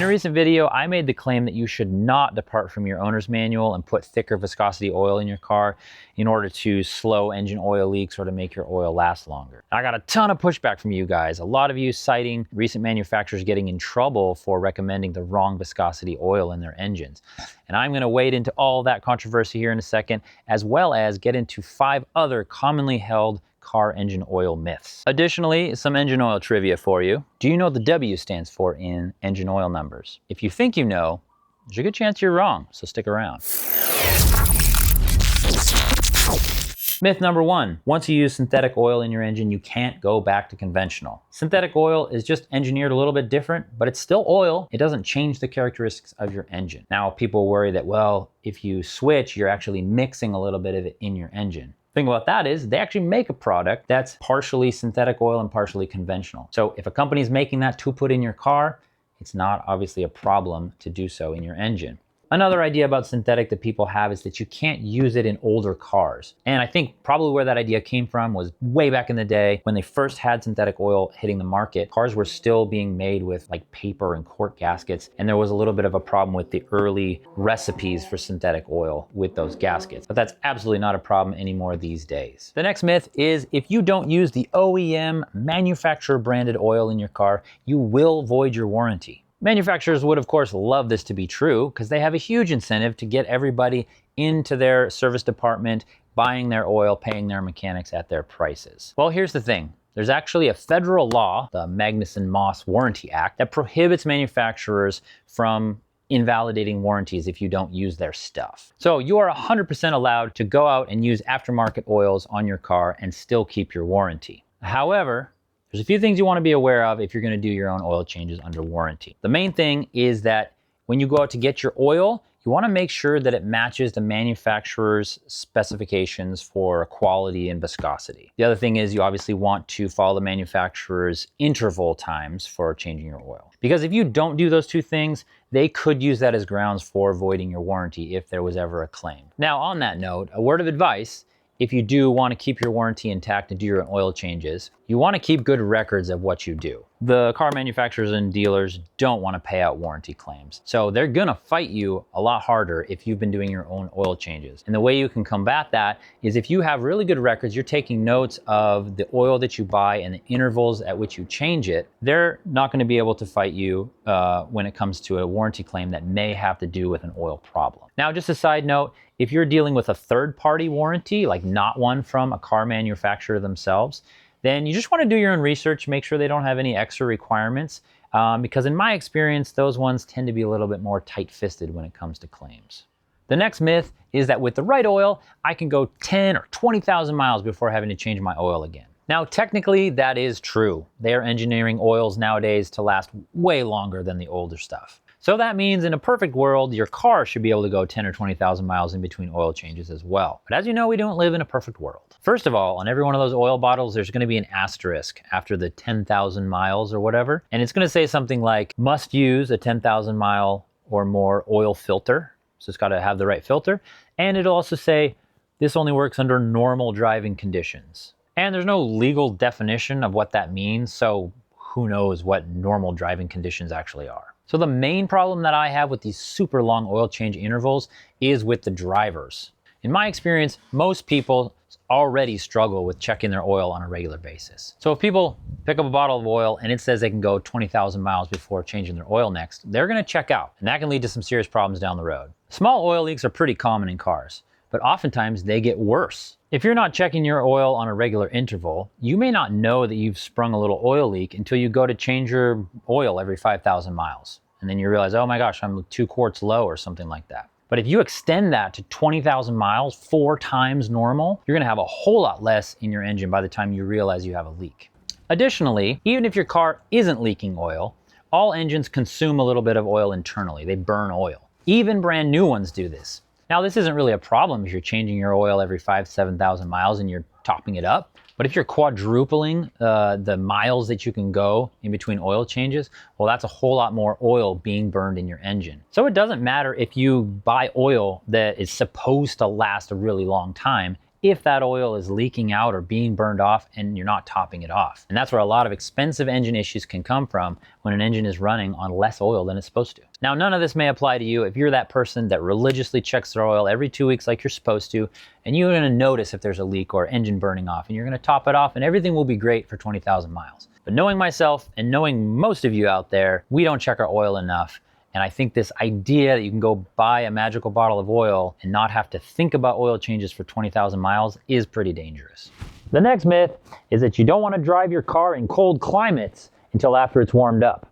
a recent video, I made the claim that you should not depart from your owner's manual and put thicker viscosity oil in your car in order to slow engine oil leaks or to make your oil last longer. I got a ton of pushback from you guys. A lot of you citing recent manufacturers getting in trouble for recommending the wrong viscosity oil in their engines. And I'm gonna wade into all that controversy here in a second, as well as get into 5 other commonly held car engine oil myths. Additionally, some engine oil trivia for you. Do you know what the W stands for in engine oil numbers? If you think you know, there's a good chance you're wrong, so stick around. Myth number 1, once you use synthetic oil in your engine, you can't go back to conventional. Synthetic oil is just engineered a little bit different, but it's still oil. It doesn't change the characteristics of your engine. Now, people worry that, well, if you switch, you're actually mixing a little bit of it in your engine. The thing about that is they actually make a product that's partially synthetic oil and partially conventional. So if a company's making that to put in your car, it's not obviously a problem to do so in your engine. Another idea about synthetic that people have is that you can't use it in older cars. And I think probably where that idea came from was way back in the day when they first had synthetic oil hitting the market. Cars were still being made with like paper and cork gaskets, and there was a little bit of a problem with the early recipes for synthetic oil with those gaskets. But that's absolutely not a problem anymore these days. The next myth is if you don't use the OEM manufacturer branded oil in your car, you will void your warranty. Manufacturers would, of course, love this to be true because they have a huge incentive to get everybody into their service department, buying their oil, paying their mechanics at their prices. Well, here's the thing. There's actually a federal law, the Magnuson-Moss Warranty Act, that prohibits manufacturers from invalidating warranties if you don't use their stuff. So you are 100% allowed to go out and use aftermarket oils on your car and still keep your warranty. However, there's a few things you want to be aware of if you're going to do your own oil changes under warranty. The main thing is that when you go out to get your oil, you want to make sure that it matches the manufacturer's specifications for quality and viscosity. The other thing is you obviously want to follow the manufacturer's interval times for changing your oil. Because if you don't do those two things, they could use that as grounds for voiding your warranty if there was ever a claim. Now, on that note, a word of advice. If you do want to keep your warranty intact and do your own oil changes, you want to keep good records of what you do. The car manufacturers and dealers don't want to pay out warranty claims. So they're going to fight you a lot harder if you've been doing your own oil changes. And the way you can combat that is if you have really good records, you're taking notes of the oil that you buy and the intervals at which you change it, they're not going to be able to fight you when it comes to a warranty claim that may have to do with an oil problem. Now, just a side note, if you're dealing with a third-party warranty, like not one from a car manufacturer themselves, then you just want to do your own research, make sure they don't have any extra requirements, because in my experience, those ones tend to be a little bit more tight-fisted when it comes to claims. The next myth is that with the right oil, I can go 10 or 20,000 miles before having to change my oil again. Now, technically, that is true. They are engineering oils nowadays to last way longer than the older stuff. So that means in a perfect world, your car should be able to go 10 or 20,000 miles in between oil changes as well. But as you know, we don't live in a perfect world. First of all, on every one of those oil bottles, there's going to be an asterisk after the 10,000 miles or whatever. And it's going to say something like, must use a 10,000 mile or more oil filter. So it's got to have the right filter. And it'll also say, this only works under normal driving conditions. And there's no legal definition of what that means. So who knows what normal driving conditions actually are. So the main problem that I have with these super long oil change intervals is with the drivers. In my experience, most people already struggle with checking their oil on a regular basis. So if people pick up a bottle of oil and it says they can go 20,000 miles before changing their oil next, they're going to check out, and that can lead to some serious problems down the road. Small oil leaks are pretty common in cars, but oftentimes they get worse. If you're not checking your oil on a regular interval, you may not know that you've sprung a little oil leak until you go to change your oil every 5,000 miles. And then you realize, oh my gosh, I'm 2 quarts low or something like that. But if you extend that to 20,000 miles, 4 times normal, you're gonna have a whole lot less in your engine by the time you realize you have a leak. Additionally, even if your car isn't leaking oil, all engines consume a little bit of oil internally. They burn oil. Even brand new ones do this. Now, this isn't really a problem if you're changing your oil every 5,000 to 7,000 miles and you're topping it up. But if you're quadrupling the miles that you can go in between oil changes, well, that's a whole lot more oil being burned in your engine. So it doesn't matter if you buy oil that is supposed to last a really long time. if that oil is leaking out or being burned off and you're not topping it off. And that's where a lot of expensive engine issues can come from when an engine is running on less oil than it's supposed to. Now, none of this may apply to you if you're that person that religiously checks their oil every 2 weeks like you're supposed to, and you're gonna notice if there's a leak or engine burning off, and you're gonna top it off and everything will be great for 20,000 miles. But knowing myself and knowing most of you out there, we don't check our oil enough. And I think this idea that you can go buy a magical bottle of oil and not have to think about oil changes for 20,000 miles is pretty dangerous. The next myth is that you don't want to drive your car in cold climates until after it's warmed up.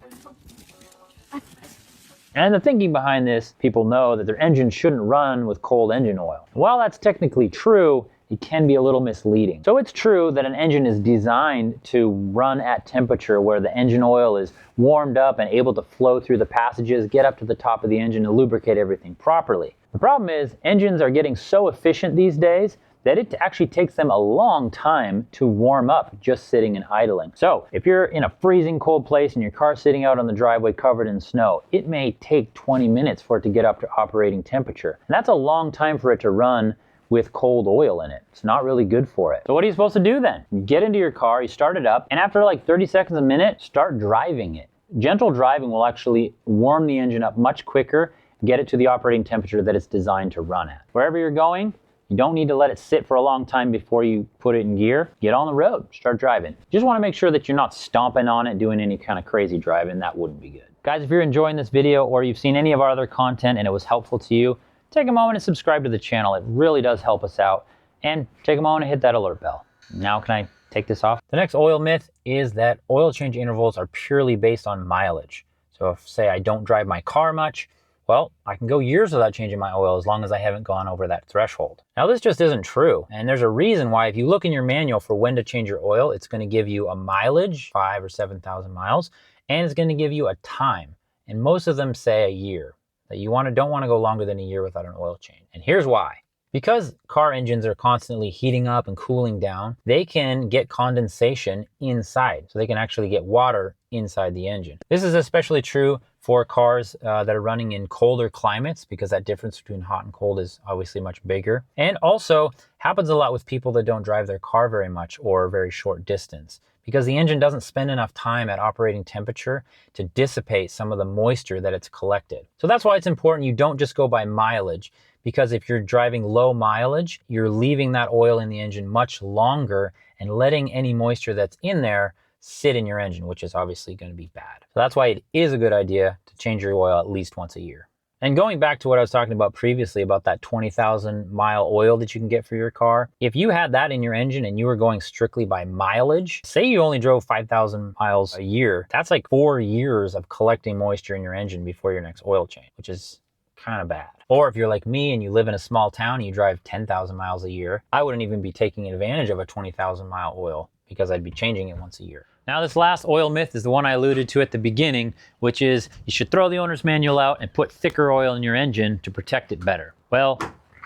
And the thinking behind this, people know that their engine shouldn't run with cold engine oil. While that's technically true, it can be a little misleading. So it's true that an engine is designed to run at temperature where the engine oil is warmed up and able to flow through the passages, get up to the top of the engine and lubricate everything properly. The problem is engines are getting so efficient these days that it actually takes them a long time to warm up just sitting and idling. So if you're in a freezing cold place and your car's sitting out on the driveway covered in snow, it may take 20 minutes for it to get up to operating temperature. And that's a long time for it to run with cold oil in it. It's not really good for it. So what are you supposed to do then? You get into your car, you start it up, and after like 30 seconds a minute, start driving it. Gentle driving will actually warm the engine up much quicker, get it to the operating temperature that it's designed to run at. Wherever you're going, you don't need to let it sit for a long time before you put it in gear. Get on the road, start driving. Just want to make sure that you're not stomping on it, doing any kind of crazy driving. That wouldn't be good. Guys, if you're enjoying this video or you've seen any of our other content and it was helpful to you, take a moment and subscribe to the channel. It really does help us out. And take a moment and hit that alert bell. Now can I take this off? The next oil myth is that oil change intervals are purely based on mileage. So if, say, I don't drive my car much, well, I can go years without changing my oil as long as I haven't gone over that threshold. Now, this just isn't true. And there's a reason why if you look in your manual for when to change your oil, it's gonna give you a mileage, 5,000 or 7,000 miles, and it's gonna give you a time. And most of them say a year. That you don't want to go longer than a year without an oil change. And here's why. Because car engines are constantly heating up and cooling down, they can get condensation inside. So they can actually get water inside the engine. This is especially true for cars that are running in colder climates because that difference between hot and cold is obviously much bigger. And also happens a lot with people that don't drive their car very much or very short distance, because the engine doesn't spend enough time at operating temperature to dissipate some of the moisture that it's collected. So that's why it's important you don't just go by mileage, because if you're driving low mileage, you're leaving that oil in the engine much longer and letting any moisture that's in there sit in your engine, which is obviously going to be bad. So that's why it is a good idea to change your oil at least once a year. And going back to what I was talking about previously about that 20,000 mile oil that you can get for your car, if you had that in your engine and you were going strictly by mileage, say you only drove 5,000 miles a year, that's like 4 years of collecting moisture in your engine before your next oil change, which is kind of bad. Or if you're like me and you live in a small town and you drive 10,000 miles a year, I wouldn't even be taking advantage of a 20,000 mile oil because I'd be changing it once a year. Now, this last oil myth is the one I alluded to at the beginning, which is you should throw the owner's manual out and put thicker oil in your engine to protect it better. Well,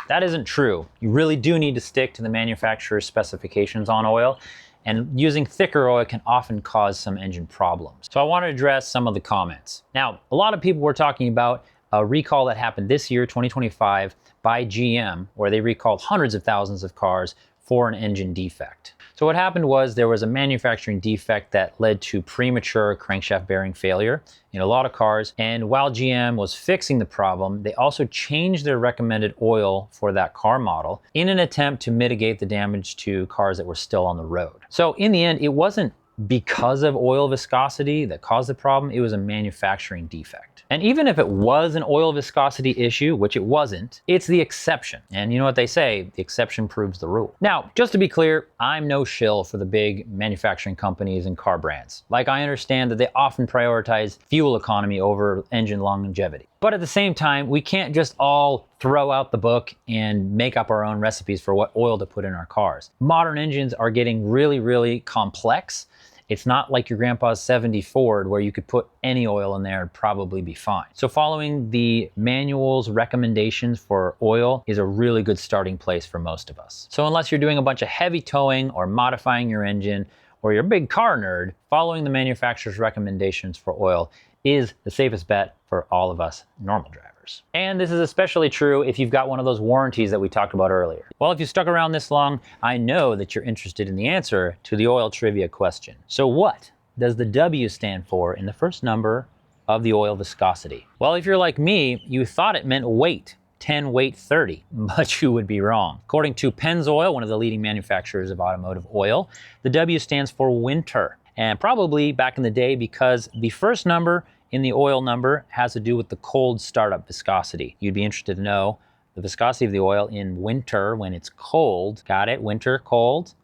that isn't true. You really do need to stick to the manufacturer's specifications on oil, and using thicker oil can often cause some engine problems. So I want to address some of the comments. Now, a lot of people were talking about a recall that happened this year, 2025, by GM, where they recalled hundreds of thousands of cars for an engine defect. So what happened was there was a manufacturing defect that led to premature crankshaft bearing failure in a lot of cars. And while GM was fixing the problem, they also changed their recommended oil for that car model in an attempt to mitigate the damage to cars that were still on the road. So in the end, it wasn't because of oil viscosity that caused the problem, it was a manufacturing defect. And even if it was an oil viscosity issue, which it wasn't, it's the exception. And you know what they say, the exception proves the rule. Now, just to be clear, I'm no shill for the big manufacturing companies and car brands. Like, I understand that they often prioritize fuel economy over engine longevity. But at the same time, we can't just all throw out the book and make up our own recipes for what oil to put in our cars. Modern engines are getting really, really complex. It's not like your grandpa's 70 Ford where you could put any oil in there and probably be fine. So following the manual's recommendations for oil is a really good starting place for most of us. So unless you're doing a bunch of heavy towing or modifying your engine, or you're a big car nerd, following the manufacturer's recommendations for oil is the safest bet for all of us normal drivers. hours. And this is especially true if you've got one of those warranties that we talked about earlier. Well, if you stuck around this long, I know that you're interested in the answer to the oil trivia question. So what does the W stand for in the first number of the oil viscosity? Well, if you're like me, you thought it meant weight. 10 weight 30, but you would be wrong. According to Pennzoil, one of the leading manufacturers of automotive oil, the W stands for winter. And probably back in the day because the first number in the oil number has to do with the cold startup viscosity. You'd be interested to know the viscosity of the oil in winter when it's cold. Got it? Winter, cold.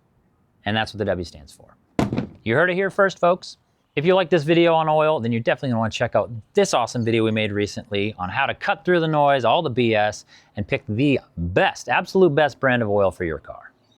And that's what the W stands for. You heard it here first, folks. If you like this video on oil, then you're definitely gonna wanna check out this awesome video we made recently on how to cut through the noise, all the BS, and pick the best, absolute best brand of oil for your car.